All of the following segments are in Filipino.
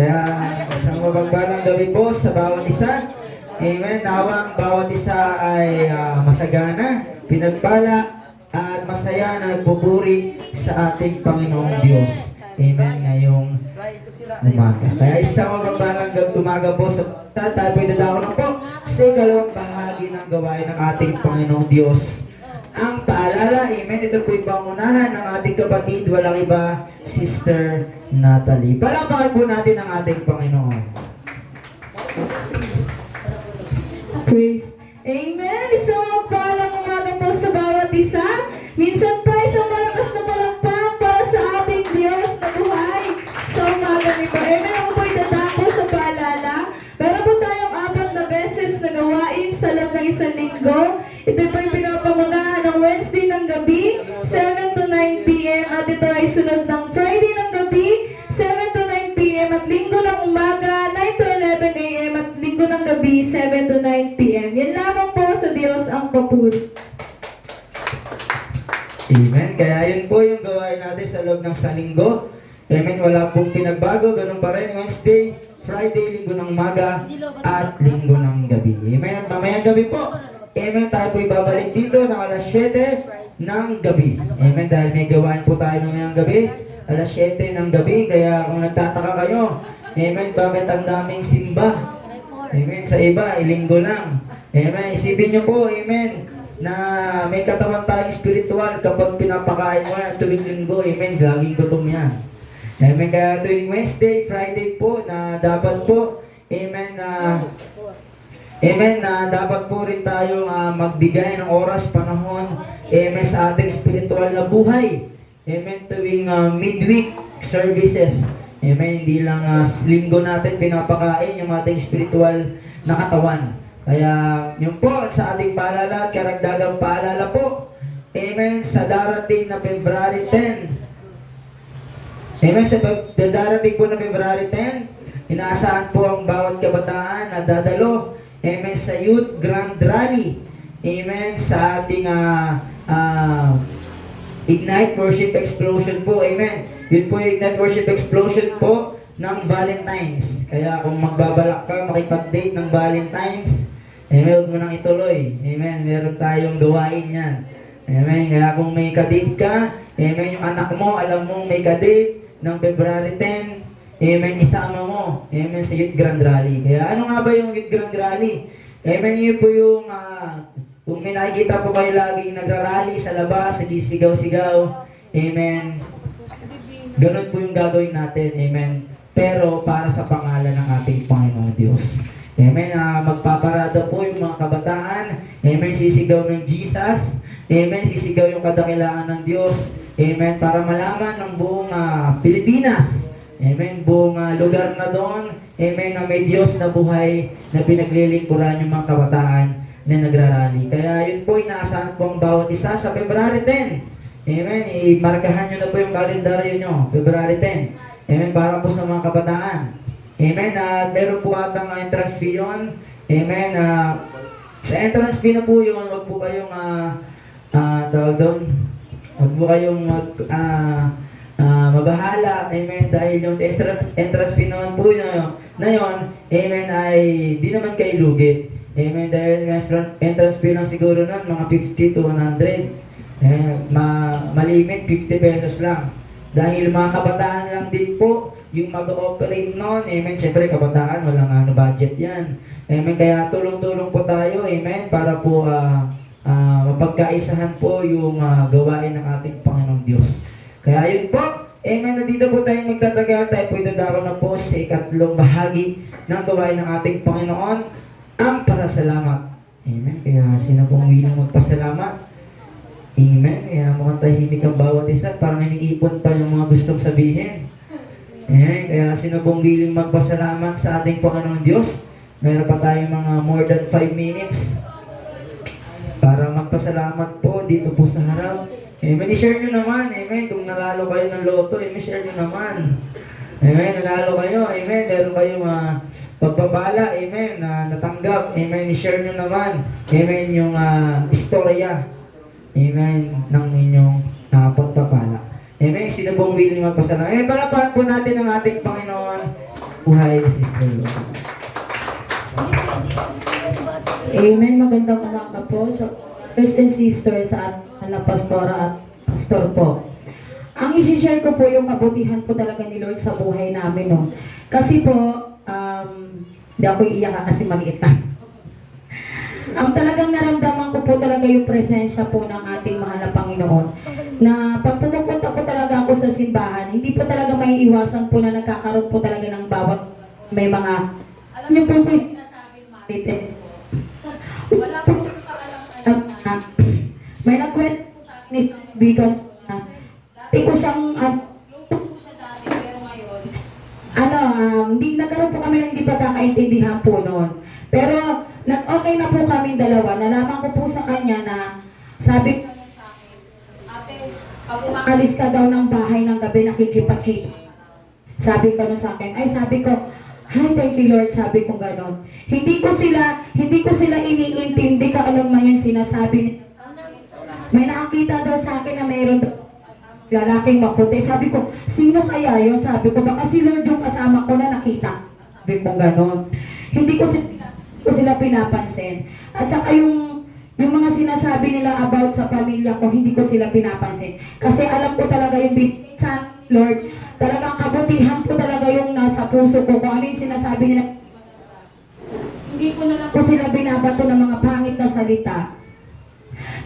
Kaya isang mapagpalang gabi po sa bawat isa. Amen. Nawang bawat isa ay masagana, pinagpala, at masaya na nagpupuri sa ating Panginoong Diyos. Amen. Ngayong umaga. Kaya isang mapagpalang umaga po sa tayo po idadako na po sa ikalawang bahagi ng gawain ng ating Panginoong Diyos. Ang paalala, amen, ito po yung pangunahan ng ating kapatid, walang iba, Sister Natalie. Palakpakan po natin ang ating Panginoon. Praise. Amen. Isang mapagpalang umaga po sa bawat isa. Minsan pa isang malakas na palakpak para sa ating Diyos na buhay sa umaga nito. Amen. Ako po idadako sa paalala. Meron po tayong 4 na beses na gawain sa loob ng isang linggo. Ito po yung pinapamunahan ng Wednesday ng gabi, 7 to 9 p.m. At ito ay sunod ng Friday ng gabi, 7 to 9 p.m. At linggo ng umaga, 9 to 11 a.m. At linggo ng gabi, 7 to 9 p.m. Yan lamang po sa Diyos ang papuri. Amen. Kaya yun po yung gawain natin sa loob ng sa linggo. Amen. Wala pong pinagbago. Ganun pa rin. Wednesday, Friday, linggo ng umaga, at linggo ng gabi. Amen. At mamayang gabi po. Amen. Tayo po ibabalik dito ng alas 7 ng gabi. Amen. Dahil may gawain po tayo mamayang gabi. Alas 7 ng gabi. Kaya kung nagtataka kayo, amen, bakit ang daming simba? Amen. Sa iba, linggo lang. Amen. Isipin nyo po, amen, na may katawan tayong spiritual kapag pinapakain mo yan tuwing linggo. Amen. Laging gutom yan. Amen. Kaya tuwing Wednesday, Friday po, na dapat po, amen, amen, na dapat po rin tayong magbigay ng oras, panahon, amen, sa ating spiritual na buhay. Amen. Tuwing midweek services. Amen. Hindi lang linggo natin pinapakain yung ating spiritual na katawan. Kaya yun po sa ating paalala at karagdagang paalala po. Amen. Sa darating na February 10. Amen. Sa darating po na February 10, inaasahan po ang bawat kabataan na dadalo, amen, sa Youth Grand Rally. Amen. Sa ating Ignite Worship Explosion po. Amen. Yun po yung Ignite Worship Explosion po ng Valentine's. Kaya kung magbabalak ka makipag-date ng Valentine's, amen, huwag mo nang ituloy. Amen. Meron tayong gawain yan. Amen. Kaya kung may kadate ka, amen, yung anak mo, alam mong may kadate ng February 10, amen, isama mo, amen, sa Youth Grand Rally. Kaya ano nga ba yung Youth Grand Rally? Amen, yun po yung, kung may nakikita po kayo laging nagrarally sa labas, nagsisigaw-sigaw, amen, ganun po yung gagawin natin, amen, pero para sa pangalan ng ating Panginoong Diyos. Amen, magpaparada po yung mga kabataan, amen, sisigaw ng Jesus, amen, sisigaw yung kadakilaan ng Diyos, amen, para malaman ng buong Pilipinas, amen, buong lugar na doon, amen, na may Diyos na buhay na pinaglilingkuran yung mga kabataan na nagrarally. Kaya yun po, inaasahan po ang bawat isa sa February 10. Amen, imarkahan nyo na po yung kalendaryo nyo, February 10. Amen, para po sa mga kabataan. Amen, meron po atang entrance fee yun. Amen, sa entrance fee na po yun, wag po kayong, tawag doon, wag po kayong mabahala, amen, dahil yung entrance fee naman po yun, amen, ay di naman kayo lugi. Amen, dahil entrance fee lang siguro nun, mga 50 to 100. Malimit, 50 pesos lang. Dahil mga kabataan lang din po, yung mag-ooperate nun, amen, syempre kabataan, walang budget yan. Amen, kaya tulong-tulong po tayo, amen, para po mapagkaisahan po yung gawain ng ating Panginoong Diyos. Kaya yun po, amen, nandito po tayo magtatagal, tayo po idadaro na po sa ikatlong bahagi ng gawain ng ating Panginoon, ang pasasalamat. Amen, kaya sino pong willing magpasalamat? Amen, kaya mukhang tahimik ang bawat isa, parang iniipon pa yung mga gustong sabihin. Amen, kaya sino pong willing magpasalamat sa ating Panginoon Diyos? Meron pa tayong mga more than 5 minutes para magpasalamat po dito po sa harap. Amen, i-share nyo naman, amen, kung nalalo kayo ng loto, amen, share nyo naman. Amen, nanalo kayo, amen, meron kayong pagpapala, amen, natanggap, amen, i-share nyo naman, amen, yung istorya, amen, ng inyong pagpapala. Amen, sino pong willing magpasalamat? Amen, palapahan po natin ang ating Panginoon buhay ni Sister Lord. Amen. Magandang umaga po sa brothers and sisters sa na pastora at pastor po. Ang isi-share ko po yung kabutihan po talaga ni Lord sa buhay namin, no. Kasi po, hindi ako iiyak kasi maliit na. Ang talagang naramdaman ko po talaga yung presensya po ng ating mahal na Panginoon. Na pag pumupunta po talaga ako sa simbahan, hindi po talaga may iwasan po na nagkakaroon po talaga ng bawat may mga, alam niyo po yung sinasabing marites. Wala po yung kaalam-alam na may nagkwento po sa akin isang bigan na dati ko siyang close po siya dati pero ngayon hindi nagkaroon po kami ng hindi pagkakaintindihan po noon. Pero nag-okay na po kaming dalawa. Nalaman ko po sa kanya na sabi ko sa akin, ate, pag umaalis ka daw ng bahay ng gabi nakikipagkita. Sabi ko sa akin, sabi ko, hi, thank you Lord, sabi ko gano'n. Hindi ko sila iniintindi ka alam man yung sinasabi nila. May nakakita daw sa akin na mayroon lalaking maputi. Sabi ko, sino kaya yun? Sabi ko, baka si Lord yung kasama ko na nakita. Sabi ko gano'n. Hindi ko sila pinapansin. At saka yung mga sinasabi nila about sa pamilya ko, hindi ko sila pinapansin. Kasi alam ko talaga yung binigay sa Lord, talagang kabutihan ko talaga yung nasa puso ko. Kung ano yung sinasabi nila, hindi ko na lang po sila binabato ng mga pangit na salita.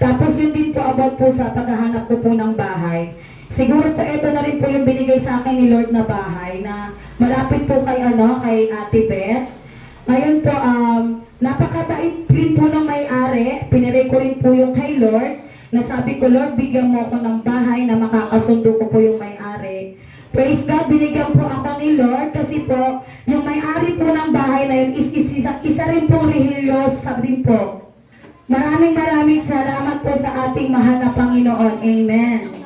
Tapos yun din po about po sa paghahanap ko po ng bahay. Siguro po ito na rin po yung binigay sa akin ni Lord na bahay na malapit po kay Ate Beth. Ngayon po, napakabait rin po ng may-ari. Pinilay ko rin po yung kay Lord. Nasabi ko, Lord, bigyan mo ako ng bahay na makakasundo ko po yung may-ari. Praise God, binigyan po ako ni Lord kasi po, yung may-ari po ng bahay na yun isa rin pong religyosa din po. Maraming salamat po sa ating mahal na Panginoon. Amen.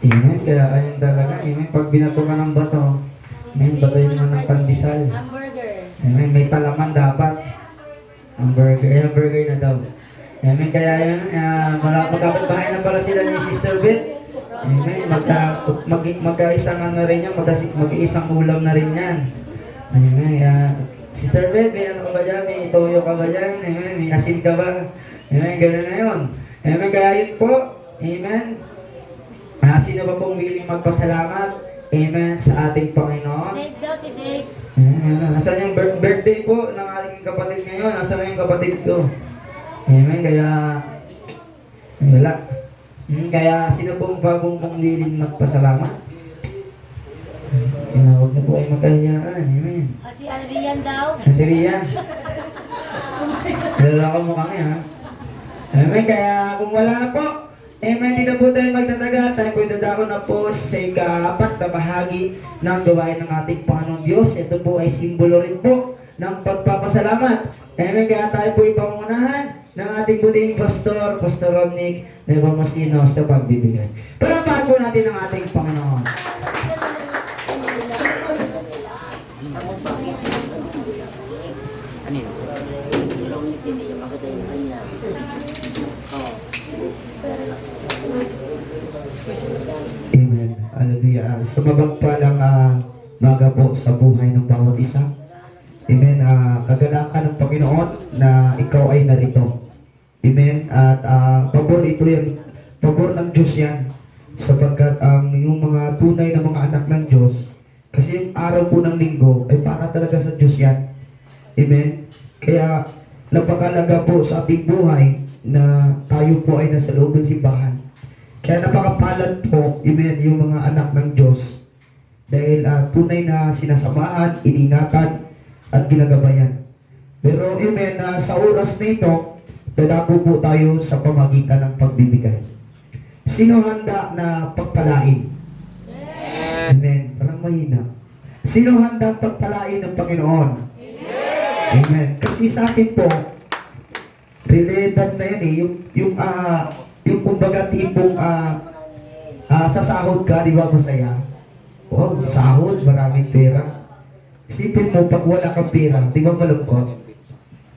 Amen. Kaya ayun talaga. Amen. Pag binato ka ng bato, amen, bato yun naman ng pandesal. Amen. May palaman dapat. Hamburger na daw. Amen. Kaya yun, magkapit-bahay na pala sila ni Sister Beth. Amen. Magkaisang na rin yan. Mag-iisang ulam na rin yan. Amen. Sister Beth, may ano ka ba dyan? May toyo ka ba dyan? Amen. May asin ka ba? Amen. Ganun na yun. Amen. Kaya yun po. Amen. Sino ba pong willing magpasalamat? Amen sa ating Panginoon. Dave daw, si Dave. Nasaan yung birthday po ng ating kapatid ngayon? Nasaan na yung kapatid ko? Amen. Kaya wala. Kaya sino pong bagong pong willing magpasalamat? Huwag na po ay magkahiyaan. Amen. Si Rian daw. Si Rian. Dala ko mo kami ha. Amen. Kaya kung wala na po, amen, di na po tayo magtataga. Tayo po dadako na po sa ika-4 na bahagi ng gawain ng ating Panginoon Diyos. Ito po ay simbolo rin po ng pagpapasalamat. Amen, kaya tayo po ipangunahan ng ating buting Pastor Romnick Nepomuceno sa pagbibigay. Palapahan po natin ang ating Panginoon. Amen. Hallelujah. Sa mabagpalang maga po sa buhay ng bawat isa. Amen. Kagalakan ng Panginoon na ikaw ay narito. Amen. At pabor ito yan. Pabor ng Diyos yan. Sapagkat yung mga tunay na mga anak ng Diyos, kasi yung araw po ng linggo ay para talaga sa Diyos yan. Amen. Kaya napakalaga po sa ating buhay na tayo po ay nasa loob ng simbahan. Kaya napakapalad po, amen, yung mga anak ng Diyos. Dahil tunay na sinasamahan, iningatan, at ginagabayan. Pero amen, sa oras na ito, dadako po tayo sa pamagitan ng pagbibigay. Sino handa na pagpalain? Amen. Parang mahina. Sino handa pagpalain ng Panginoon? Amen. Kasi sa akin po, related na yan yung kumbaga tipong sa sahod ka, di ba masaya? Oh, sahod, maraming pera. Isipin mo, pag wala kang pera, di ba malungkot?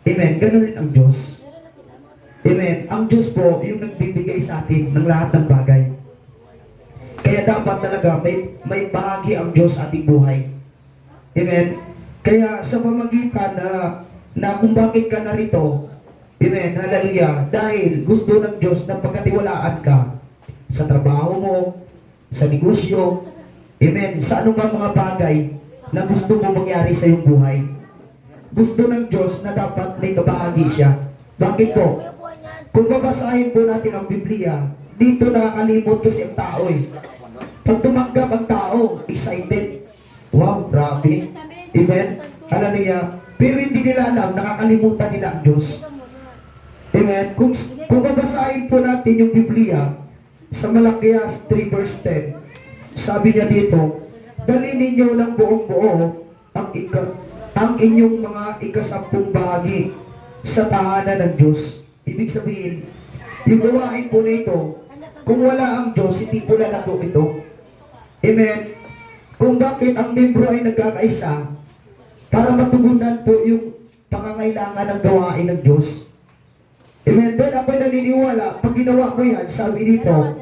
Amen. Ganun rin ang Diyos. Amen. Ang Diyos po, yung nagbibigay sa atin ng lahat ng bagay. Kaya Kaya dapat talaga may bahagi ang Diyos sa ating buhay. Amen? Kaya sa pamagitan na kung bakit ka narito, amen, hallelujah, dahil gusto ng Diyos na pagkatiwalaan ka sa trabaho mo, sa negosyo, amen, sa anumang mga bagay na gusto mo mangyari sa iyong buhay. Gusto ng Diyos na dapat may kabahagi siya. Bakit po? Kung babasahin po natin ang Biblia, dito nakakalimot kasi ang tao eh. Pag tumanggap ang tao, excited. Wow, grabe. Amen? Hallelujah. Pero hindi nila alam, nakakalimutan nila ang Diyos. Amen? Kung babasahin po natin yung Biblia, sa Malakias 3 verse 10, sabi niya dito, dali ninyo ng buong buo ang inyong mga ikasampung bahagi sa tahanan ng Diyos. Ibig sabihin, yung gawain po na ito, kung wala ang Diyos, hindi po lalago ito. Amen? Kung bakit ang membro ay nagkakaisa, para matugunan po yung pangangailangan ng gawain ng Diyos. Amen? Dahil ako'y naniniwala, pag ginawa ko yan, sabi dito,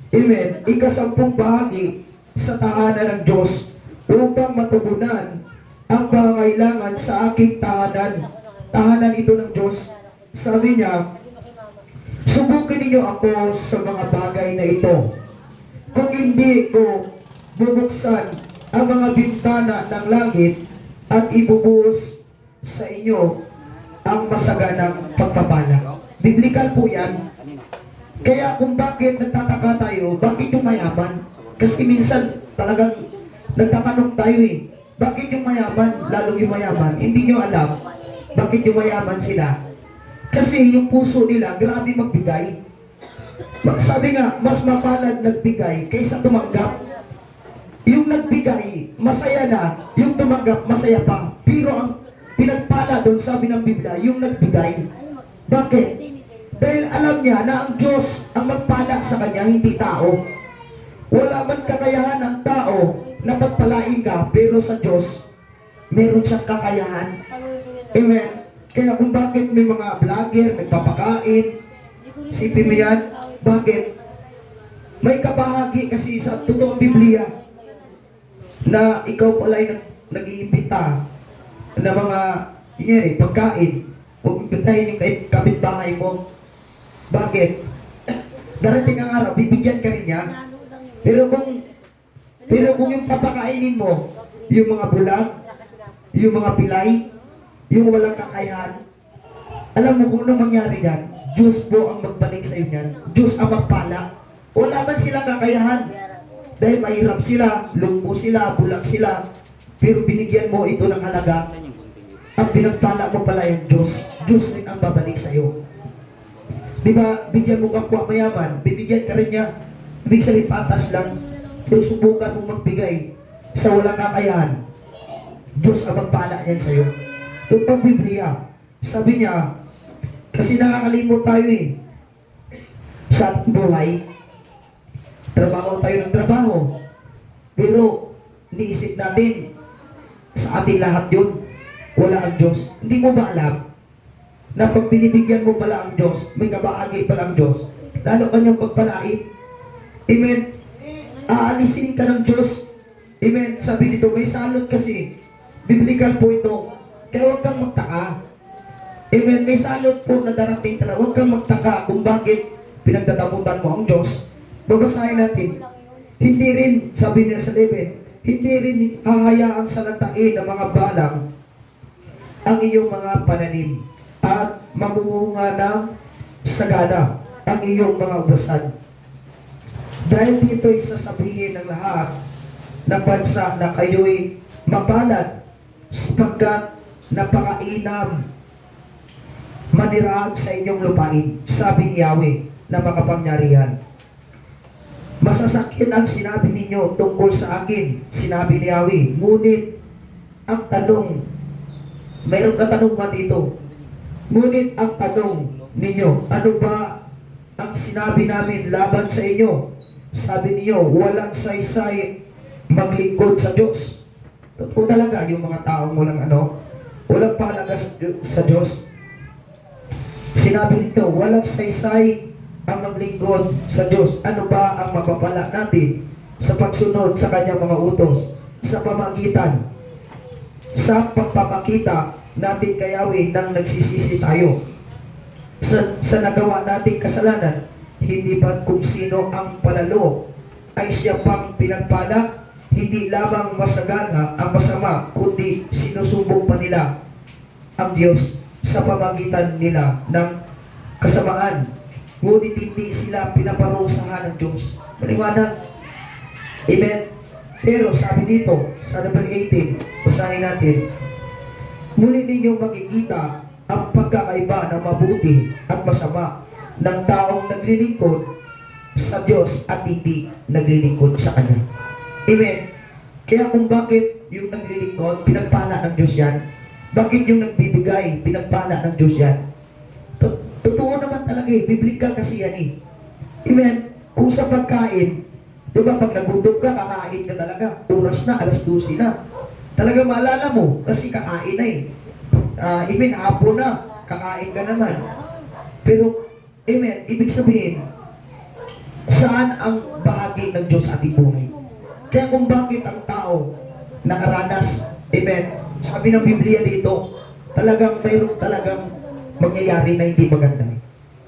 amen, ikasampung bahagi sa tahanan ng Diyos upang matugunan ang pangangailangan sa aking tahanan. Tahanan ito ng Diyos. Sabi niya, subukin ninyo ako sa mga bagay na ito. Kung hindi ko bubuksan ang mga bintana ng langit at ibubuhos sa inyo ang masaganang pagpapala. Biblikal po yan. Kaya kung bakit nagtataka tayo, bakit yung mayaman? Kasi minsan talagang nagtatanong tayo eh, bakit yung mayaman, lalong yung mayaman? Hindi nyo alam bakit yung mayaman sila. Kasi yung puso nila, grabe magbigay. Sabi nga, mas mapalad nagbigay kaysa tumanggap. Yung nagbigay, masaya na. Yung tumanggap, masaya pa. Pero ang pinagpala doon, sabi ng Biblia, yung nagbigay. Bakit? Dahil alam niya na ang Diyos ang magpala sa kanya, hindi tao. Wala man kakayahan ng tao na pagpalain ka, pero sa Diyos, meron siyang kakayahan. Amen. Kaya kung bakit may mga vlogger, nagpapakain, sipin mo yan, bakit? May kabahagi kasi sa totoong Biblia na ikaw pala ay nag-iimbita na mga pagkain. Huwag imbitahin yung kapitbahay mo. Bakit? Darating ang araw, bibigyan ka rin niya. Pero kung yung papakainin mo, yung mga bulag, yung mga pilay, yung walang kakayahan, alam mo kung anong mangyari yan, Diyos po ang magbalik sa iyo yan. Diyos ang magpala. Wala man silang kakayahan. Dahil mahirap sila, lumpo sila, bulag sila. Pero binigyan mo ito ng halaga. Ang pinagpala mo pala yung Diyos. Diyos rin ang babalik sa iyo. Di ba, bigyan mo kapwa mayaman, bibigyan ka rin niya. Ibig sabihin patas lang. Pero subukan mo magbigay sa walang kakayahan. Diyos ang magpala niyan sa iyo. Ito pang Biblia, sabi niya, kasi nakakalimot tayo eh. Sa buhay, trabaho tayo ng trabaho. Pero, niisip natin, sa ating lahat yun, wala ang Diyos. Hindi mo ba alam, na pag binibigyan mo pala ang Diyos, may kabaagi pala ang Diyos, lalo kanyang pagpalain. Amen. Aalisin ka ng Diyos. Amen. Sabi dito, may salot kasi. Biblical po ito. Kaya huwag kang magtaka. Amen. May salot po na darating talaga. Huwag kang magtaka kung bakit pinagdadamutan mo ang Diyos. Babasahin natin. Hindi rin, sabi niya sa David, hindi rin hahayaang salatain ng mga balang ang iyong mga pananim at mamumunga ng sagana ang iyong mga ubasan. Dahil dito'y sasabihin ng lahat ng bansa na kayo'y mapalad sapagkat napakainam manirahan sa inyong lupain, sabi ni Yahweh na makapangyarihan. Masasakit ang sinabi ninyo tungkol sa akin, sinabi ni Yahweh. Ngunit ang tanong, mayroong katanungan dito. Ngunit ang tanong ninyo, ano ba ang sinabi namin laban sa inyo? Sabi niyo, walang saysay maglingkod sa Diyos. Totoo talaga yung mga taong walang pahalaga sa Diyos. Sinabi nito, walang saysay ang maglingkod sa Diyos. Ano ba ang mapapala natin? sa pagsunod sa kanyang mga utos, sa pamagitan, sa pagpapakita natin kay Yahweh nang nagsisisi tayo sa nagawa nating kasalanan, hindi ba kung sino ang palalo ay siya pang pinagpala, hindi lamang masagana ang masama, kundi sinusubok pa nila ang Diyos sa pamagitan nila ng kasamaan. Ngunit hindi sila pinaparusahan ng Diyos. Maliwanag. Amen. Pero sabi dito, sa number 18, basahin natin, muli ninyong makikita ang pagkakaiba ng mabuti at masama ng taong naglilingkod sa Diyos at hindi naglilingkod sa Kanya. Amen. Kaya kung bakit yung naglilingkod, pinagpala ng Diyos yan. Bakit yung nagbibigay, pinagpala ng Diyos yan. Totoo naman talaga eh. Biblical kasi yan eh. Amen. Kung sa pagkain, di ba pag nagutom ka, kakain ka talaga. Oras na, alas 12 na. Talaga maalala mo, kasi kakain na eh. Amen, hapon na, kakain ka naman. Pero, amen, ibig sabihin, saan ang bahagi ng Diyos sa ating buhay? Kaya kung bakit ang tao nakaranas, amen, sabi ng Biblia dito, talagang mayroon talagang mangyayari na hindi maganda.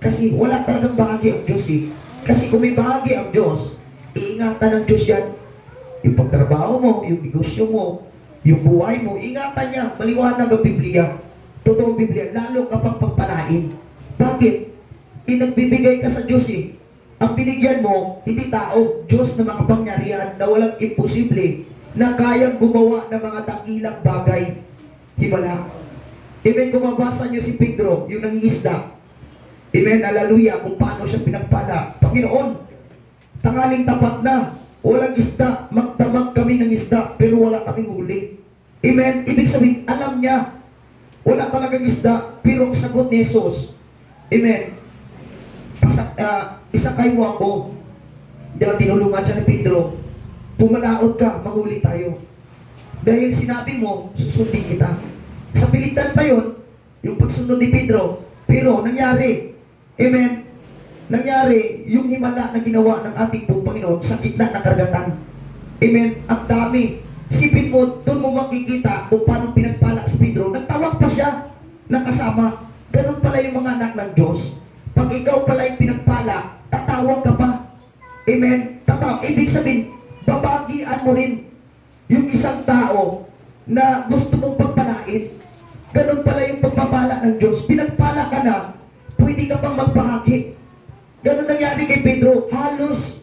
Kasi wala talagang bahagi ang Diyos eh. Kasi kung may bahagi ang Diyos, iingatan ng Diyos yan. Yung pagtrabaho mo, yung negosyo mo, yung buhay mo, ingatan niya. Maliwanag ang Biblia. Totoong Biblia, lalo kapag pagpalain. Bakit? Nagbibigay ka sa Diyos eh. Ang binigyan mo, hindi tao, Diyos na makapangyarihan na walang imposible na kayang gumawa ng mga dakilang bagay. Himala. Amen, kung mabasa niyo si Pedro, yung nangingisda. Amen, hallelujah, kung paano siya pinagpala. Panginoon, tangaling tapat na, walang isda, magdamag kami ng isda, pero wala kaming huli. Amen, ibig sabihin, alam niya, wala talagang isda, pero ang sagot ni Jesus, amen, isakay mo ako. Diba, tinulungan siya ni Pedro, pumalaot ka, mahuli tayo. Dahil sinabi mo, susundin kita. Sa pilitan pa yun, yung pagsunod ni Pedro, pero nangyari, amen, nangyari yung himala na ginawa ng ating pong Panginoon sa gitna ng karagatan. Amen, ang dami. Sipin mo, doon mo makikita kung paano pinagpala si Pedro. Nagtawag pa siya ng kasama. Ganun pala yung mga anak ng Diyos. Pag ikaw pala yung pinagpala, tatawag ka pa. Amen, tatawag. Ibig sabihin, babagian mo rin yung isang tao na gusto mong pagpalain. Ganun pala yung pagpapala ng Diyos. Pinagpala ka na, pwede ka pang magbahagi. Ganun nangyari kay Pedro. Halos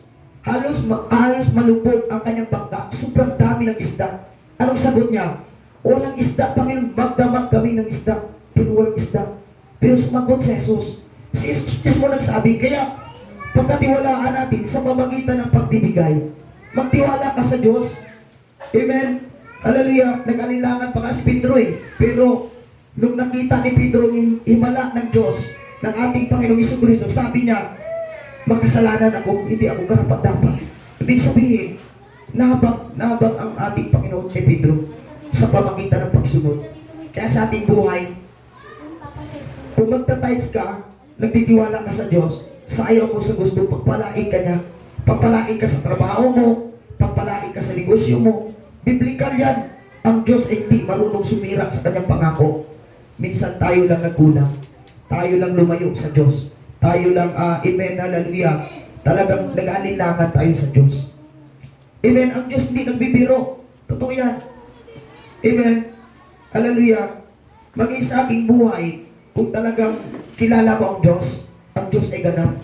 malubog ang kanyang bangka. Sobrang dami ng isda. Anong sagot niya? Walang isda, Panginoon. Magdamag kami ng isda. Pero walang isda. Pero sumagot si Jesus. Si Jesus mo nagsabi. Kaya, pagkatiwalaan natin sa pamagitan ng pagbibigay, magtiwala ka sa Diyos. Amen. Hallelujah. Nag-alilangan pa nga si Pedro eh. Pero, nung nakita ni Pedro yung himala ng Diyos, ng ating Panginoong Jesucristo, sabi niya, makasalanan ako, hindi ako karapat-dapat. Ibig sabihin, nabag ang ating Panginoon kay Pedro sa pamagitan ng pagsunod. Kaya sa ating buhay, kung magta-tithes ka, nagtitiwala ka sa Diyos, sa ayaw mo sa gusto, pagpalain ka niya. Pagpalain ka sa trabaho mo, pagpalain ka sa negosyo mo. Biblikal yan. Ang Diyos ay hindi marunong sumira sa kanyang pangako. Minsan tayo lang nagkulang. Tayo lang lumayo sa Diyos. Tayo lang, amen, hallelujah. Talagang nag-alinlangan tayo sa Diyos. Amen, ang Diyos hindi nagbibiro. Totoo yan. Amen, hallelujah. Maging sa aking buhay, kung talagang kilala mo ang Diyos ay ganap.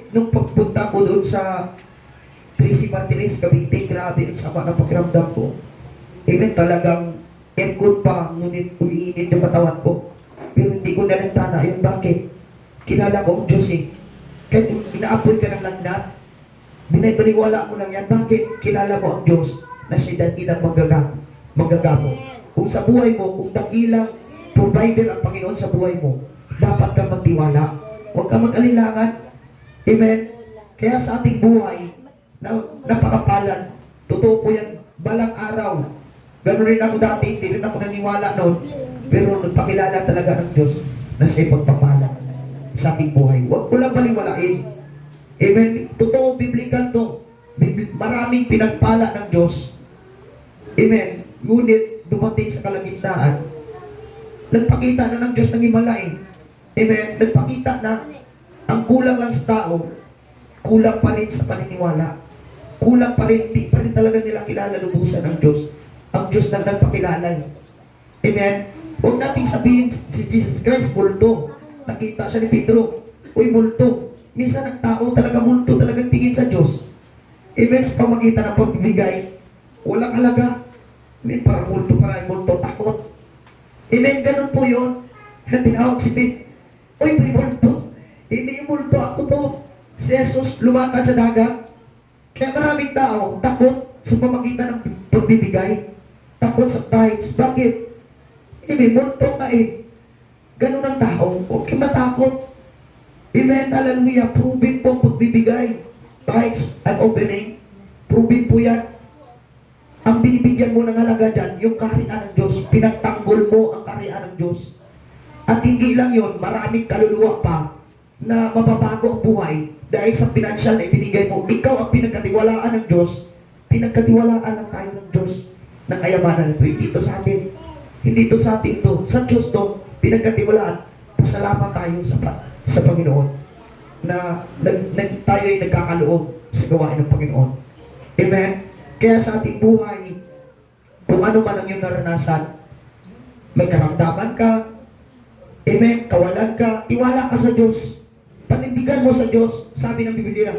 Nung pagpunta ko doon sa Tracy Martinez, Cavite, grabe, ang sama ng pakiramdam ko. Amen, talagang aircon pa, ngunit umiinit yung katawan ko. Pero hindi ko nalintana yun. Bakit? Kilala ko ang Diyos eh. Kahit inaapoy ka ng lagnat, binibaliwala ko lang yan. Bakit? Kilala ko ang Diyos na siya dakilang manggagamo. Kung sa buhay mo, kung dakilang provider ang Panginoon sa buhay mo, dapat kang magtiwala. Huwag kang mag-alilangan. Amen? Kaya sa ating buhay, napakapalan. Totoo po yan. Balang araw. Ganun rin ako dati, hindi rin ako naniwala noon. Pero nagpakilala talaga ng Diyos na siya'y pagpapala sa ating buhay. Huwag ko lang baliwalain. Amen? Totoo, biblical to. Maraming pinagpala ng Diyos. Amen. Ngunit dumating sa kalagitnaan, nagpakita na ng Diyos ng himala eh. Amen. Nagpakita na ang kulang lang sa tao, kulang pa rin sa paniniwala. Kulang pa rin, di pa rin talaga nila kilala lubusan ang Diyos. Ang Diyos na nagpakilala. Amen. Huwag nating sabihin si Jesus Christ, multo. Nakita siya ni Pedro, uy, multo. Minsan ang tao talaga multo, talagang tingin sa Diyos. Amen. Sa pamagitan ng pagbibigay, walang halaga. Amen. Parang multo, takot. Amen. Ganun po yun. Tinawag si Pete, uy, may multo. Hindi yung multo, ako to. Si Jesus lumakad sa dagat. Kaya maraming tao takot sa pamagitan ng pagbibigay. Takot sa tithes. Bakit? May multo ka eh. Ganun ang tao. Huwag kang matakot. Amen. Hallelujah. Prove po ang pagbibigay. Tithes and offering. Prove po yan. Ang binibigyan mo ng halaga dyan, yung kaharian ng Diyos. Pinagtanggol mo ang kaharian ng Diyos. At hindi lang yun, maraming kaluluwa pa na mababago ang buhay dahil sa financial na ibinigay mo. Ikaw ang pinagkatiwalaan ng Diyos. Pinagkatiwalaan ng tayo ng Diyos ng kayamanan nito. Hindi ito sa atin. Hindi ito sa atin ito. Sa Diyos ito, pinagkatiwalaan. Pasalamat tayo sa Panginoon na tayo ay nagkakaloob sa gawain ng Panginoon. Amen? Kaya sa ating buhay, kung ano man ang iyong naranasan, may karamdaman ka, amen, kawalan ka, tiwala ka sa Diyos. Panindigan mo sa Diyos, sabi ng Biblia,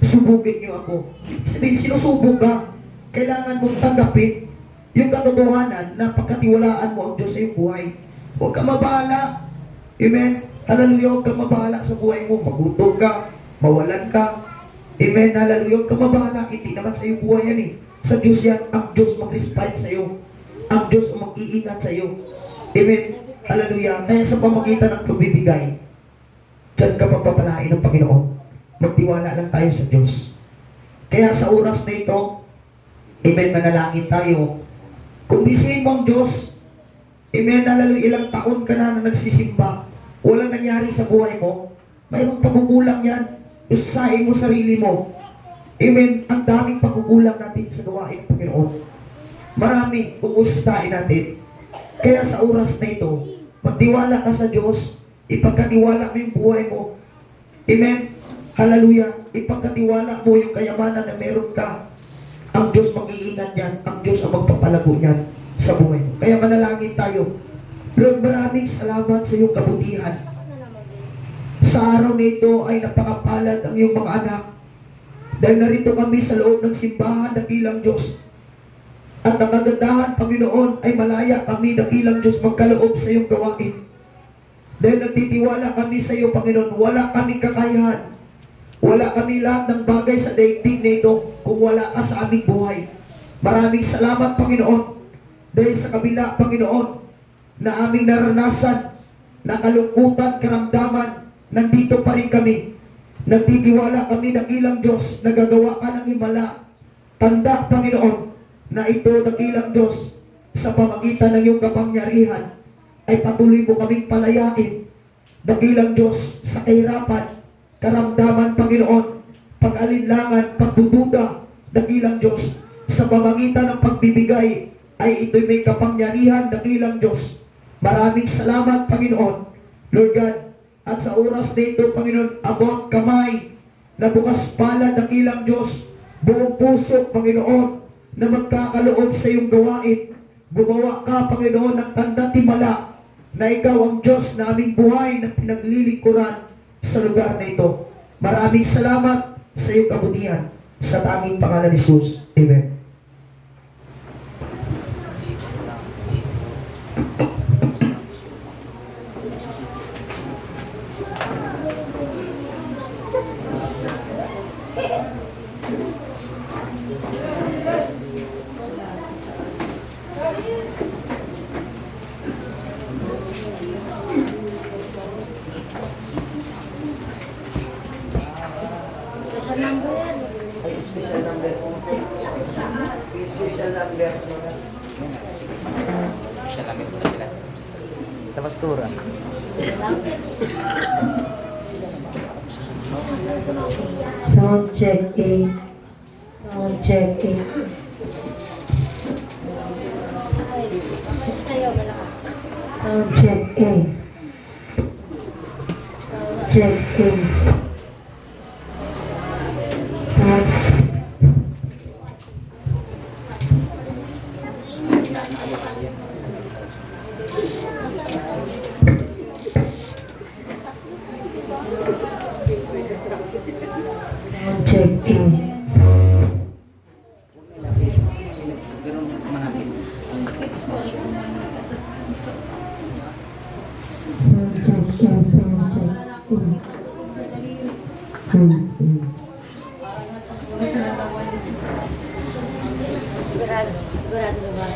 subugin niyo ako. Sabihin, sinusubog ka, kailangan mong tanggapin yung katotohanan na pagkatiwalaan mo ang Diyos sa iyong buhay. Huwag ka mabahala. Amen. Hallelujah, huwag ka mabahala sa buhay mo. Magutom ka, mawalan ka. Amen. Hallelujah, huwag ka mabahala. Hindi naman sa iyong buhay yan eh. Sa Diyos yan, ang Diyos mag-respite sa iyo. Ang Diyos ang mag-iingat sa iyo. Amen. Hallelujah. Kaya sa pamagitan ng pagbibigay, diyan ka papapalain ng Panginoon. Magtiwala lang tayo sa Diyos. Kaya sa oras na ito, amen, manalangin tayo. Kung bisihin mo ang Diyos, amen, hallelujah, ilang taon ka na nagsisimba, walang nangyari sa buhay mo, mayroong pagkukulang yan. Usahin mo sarili mo. Amen, ang daming pagkukulang natin sa gawain ng Panginoon. Marami, kung ustahin natin. Kaya sa oras na ito, magtiwala ka sa Diyos, ipagkatiwala mo yung buhay mo. Amen. Hallelujah. Ipagkatiwala mo yung kayamanan na meron ka. Ang Diyos mag-iingat yan. Ang Diyos ang magpapalago yan sa buhay mo. Kaya manalangin tayo. Lord, maraming salamat sa iyong kabutihan. Sa araw na ito ay napakapalad ang iyong mga anak. Dahil narito kami sa loob ng simbahan, dakilang Diyos. At ang kagandahan, Panginoon, ay malaya kami, dakilang Diyos, magkaloob sa iyong gawain. Dahil nagtitiwala kami sa iyo, Panginoon, wala kaming kakayahan. Wala kami lahat ng bagay sa daigdig na ito kung wala ka sa aming buhay. Maraming salamat, Panginoon. Dahil sa kabila, Panginoon, na aming naranasan, na kalungkutan, karamdaman, nandito pa rin kami. Nagtitiwala kami, dakilang Diyos, nagagawa ka ng himala. Tanda, Panginoon, na ito, dakilang Diyos, sa pamagitan ng iyong kapangyarihan, ay patuloy mo kaming palayain. Dakilang Diyos, sa kahirapan, karamdaman, Panginoon, pag-alinlangan, pagdududa, dakilang Diyos, sa pamagitan ng pagbibigay, ay ito'y may kapangyarihan, dakilang Diyos. Maraming salamat, Panginoon, Lord God, at sa oras na ito, Panginoon, abot kamay, na bukas pala, dakilang Diyos, buong puso, Panginoon, na magkakaloob sa iyong gawain. Gumawa ka, Panginoon, ng tanda timala, na ikaw ang Diyos na aming buhay na pinaglilingkuran sa lugar na ito. Maraming salamat sa iyong kabutihan. Sa tanging pangalan ni Jesus. Amen. Special number yan. Ay, special number po. Special number. Siya kami po sila. Sa pastura. Sound check 8. Sound check. Ay, sa'yo, malakas. Sound check. Sound check. Sound. Sound check. Ganun naman natin. Sigurado. Sigurado na ba?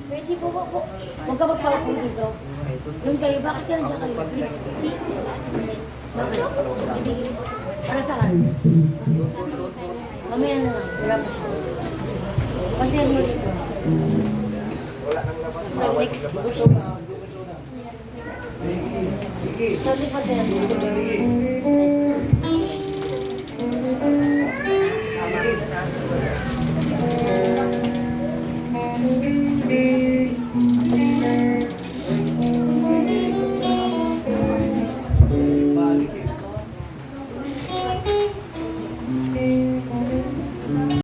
Pwede po ba po? Huwag ka magpaupo dito. Doon kayo, bakit ka nandiyan kayo? Si? Bakit? Hindi. Para saan? Mamaya na lang. Wala pa siya. Pantiyan mo dito. Sa ulik. Sabi pa din.